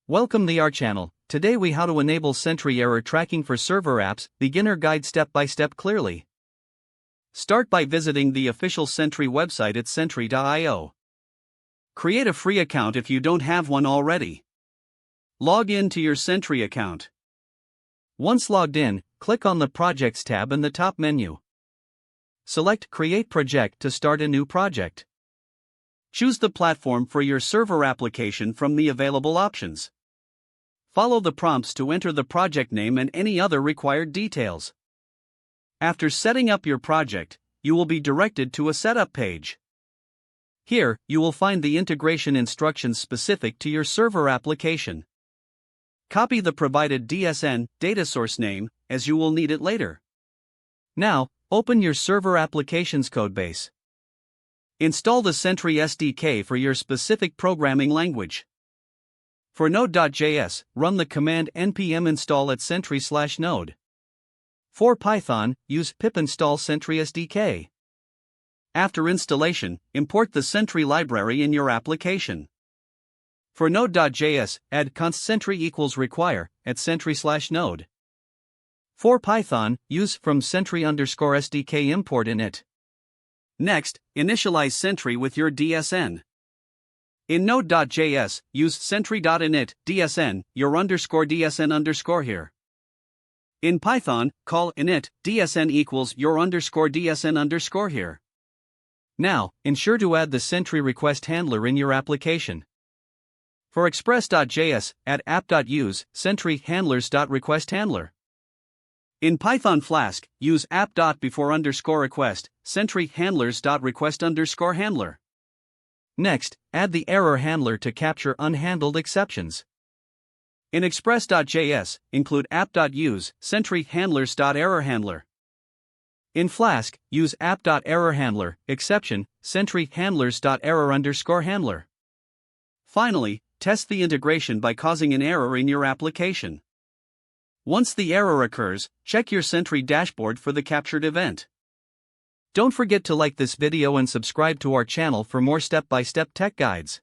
Welcome to our channel. Today we how to enable Sentry error tracking for server apps, beginner guide step by step clearly. Start by visiting the official Sentry website at sentry.io. Create a free account if you don't have one already. Log in to your Sentry account. Once logged in, click on the Projects tab in the top menu. Select Create Project to start a new project. Choose the platform for your server application from the available options. Follow the prompts to enter the project name and any other required details. After setting up your project, you will be directed to a setup page. Here, you will find the integration instructions specific to your server application. Copy the provided DSN data source name, as you will need it later. Now, open your server application's codebase. Install the Sentry SDK for your specific programming language. For Node.js, run the command npm install at sentry/node. For Python, use pip install Sentry SDK. After installation, import the Sentry library in your application. For Node.js, add const sentry equals require at sentry/node. For Python, use from Sentry_SDK import init. Next, initialize Sentry with your DSN. In Node.js, use Sentry.init DSN, your _DSN_ here. In Python, call init DSN equals your _DSN_ here. Now, ensure to add the Sentry request handler in your application. For Express.js, add app.use Sentry handlers.requestHandler. In Python Flask, use app. Before _request, Sentry handlers.request_handler. Next, add the error handler to capture unhandled exceptions. In Express.js, include app.use Sentry handlers.errorhandler. In Flask, use app.errorhandler exception Sentry handlers.error_handler. Finally, test the integration by causing an error in your application. Once the error occurs, check your Sentry dashboard for the captured event. Don't forget to like this video and subscribe to our channel for more step-by-step tech guides.